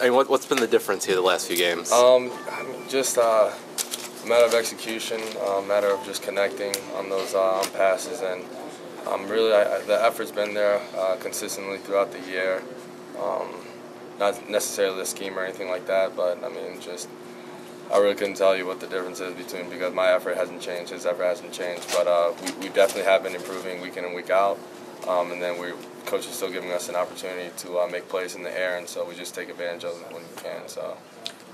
I mean, what's been the difference here the last few games? Just a matter of execution, a matter of just connecting on those on passes, and really the effort's been there consistently throughout the year. Not necessarily the scheme or anything like that, but I mean, just I really couldn't tell you what the difference is between, because my effort hasn't changed, his effort hasn't changed, but we definitely have been improving week in and week out, and then coach is still giving us an opportunity to make plays in the air, and so we just take advantage of it when we can. So.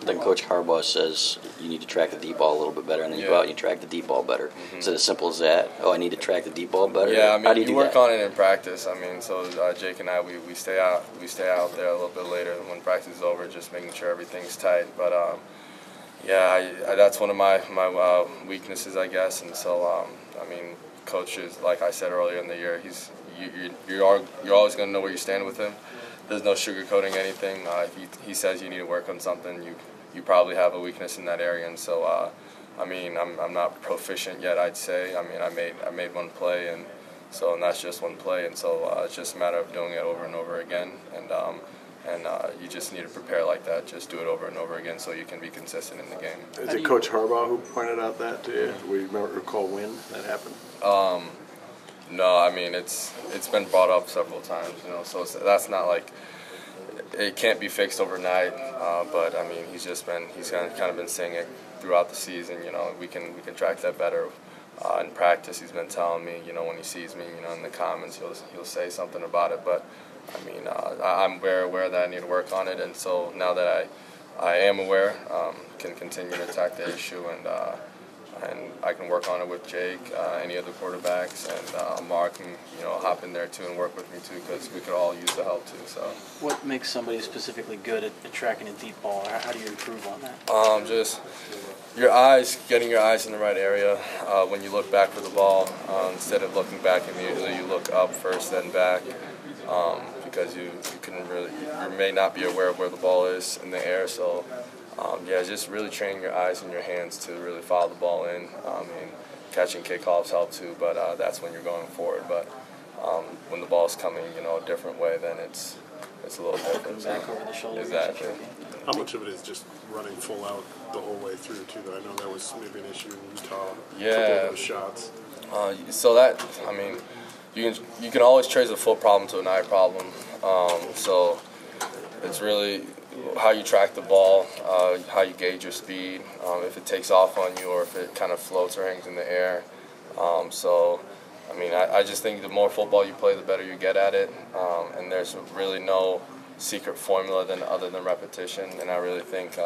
Then Coach Harbaugh says you need to track the deep ball a little bit better, and then you go out and you track the deep ball better. Mm-hmm. Is it as simple as that? Oh, I need to track the deep ball better? Yeah, I mean, how do you work on it in practice. I mean, so Jake and I, we stay out there a little bit later when practice is over, just making sure everything's tight. But yeah, that's one of my weaknesses, I guess. And so I mean, Coach is, like I said earlier in the year, you're always going to know where you stand with him. There's no sugarcoating anything. If he says you need to work on something, you probably have a weakness in that area, and so I mean, I'm not proficient yet, I'd say. I mean, I made one play, and that's just one play, and so it's just a matter of doing it over and over again, and you just need to prepare like that. Just do it over and over again so you can be consistent in the game. Is it Coach Harbaugh who pointed out that to you? We recall when that happened? No, I mean, it's been brought up several times, so that's not like it can't be fixed overnight, but I mean, he's kind of been saying it throughout the season. We can track that better. In practice, he's been telling me, when he sees me, in the comments, he'll say something about it. But I mean, I'm very aware that I need to work on it, and so now that I am aware, can continue to attack the issue, and I can work on it with Jake, any other quarterbacks, and Mark can hop in there too and work with me too, because we could all use the help too. So. What makes somebody specifically good at tracking a deep ball? How do you improve on that? Just your eyes, getting your eyes in the right area. When you look back for the ball, instead of looking back immediately, you look up first, then back, because you may not be aware of where the ball is in the air. So. Yeah, just really training your eyes and your hands to really follow the ball in. And catching kickoffs help too, but that's when you're going forward. But when the ball's coming, a different way, then it's a little different. Back over the shoulder. Exactly. How much of it is just running full out the whole way through too? I know that was maybe an issue in Utah. Yeah. A couple of those shots. So that, I mean, you can always trace a foot problem to an eye problem. So it's really how you track the ball, how you gauge your speed, if it takes off on you or if it kind of floats or hangs in the air. So, I mean, I just think the more football you play, the better you get at it. And there's really no secret formula other than repetition. And I really think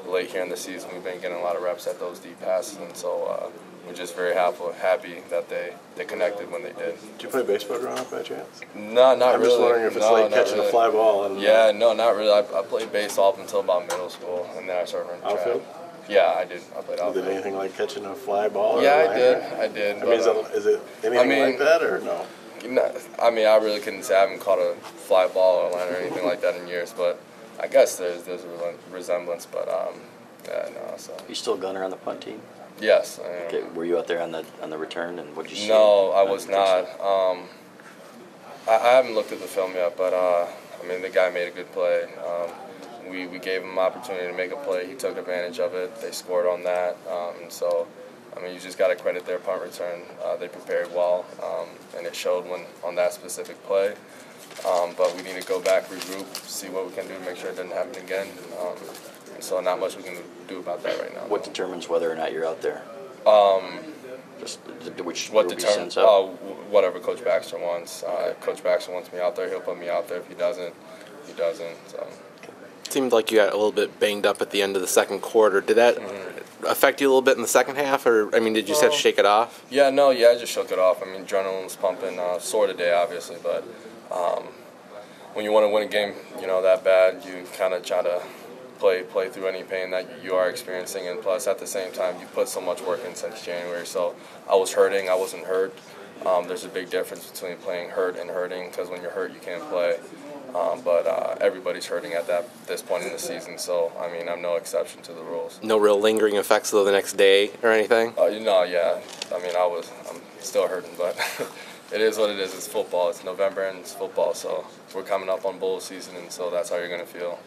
late here in the season we've been getting a lot of reps at those deep passes. And so we're just very happy that they connected when they did. Did you play baseball growing up by chance? No, not I'm really. just wondering if it's like catching a fly ball. And, yeah, no, not really. I played baseball up until about middle school, and then I started running track. Outfield? Yeah, I did. I played outfield. Did anything like catching a fly ball? Yeah, I did. I mean, is it anything like that or no? I mean, I really couldn't say I haven't caught a fly ball or line or anything like that in years, but I guess there's a resemblance, but yeah, no. So. You still a gunner on the punt team? Yes, I am. Okay, were you out there on the return, and what did you see? No, I was not. I haven't looked at the film yet, but I mean, the guy made a good play. We gave him an opportunity to make a play. He took advantage of it. They scored on that, and so I mean, you just got to credit their punt return. They prepared well, and it showed on that specific play. But we need to go back, regroup, see what we can do to make sure it doesn't happen again. So not much we can do about that right now. What determines whether or not you're out there? Which what group he determines? sends up? Whatever Coach Baxter wants. If Coach Baxter wants me out there, he'll put me out there. If he doesn't, he doesn't. So. It seemed like you got a little bit banged up at the end of the second quarter. Did that affect you a little bit in the second half, or I mean, did you just have to shake it off? Yeah, I just shook it off. I mean, adrenaline was pumping. Sore today, obviously, but when you want to win a game, that bad, you kind of try to play through any pain that you are experiencing, and plus at the same time you put so much work in since January. So I was hurting, I wasn't hurt. There's a big difference between playing hurt and hurting, because when you're hurt you can't play. But everybody's hurting at this point in the season, so I mean I'm no exception to the rules. No real lingering effects though the next day or anything? Yeah. I mean I'm still hurting, but it is what it is. It's football. It's November and it's football, so we're coming up on bowl season, and so that's how you're gonna feel.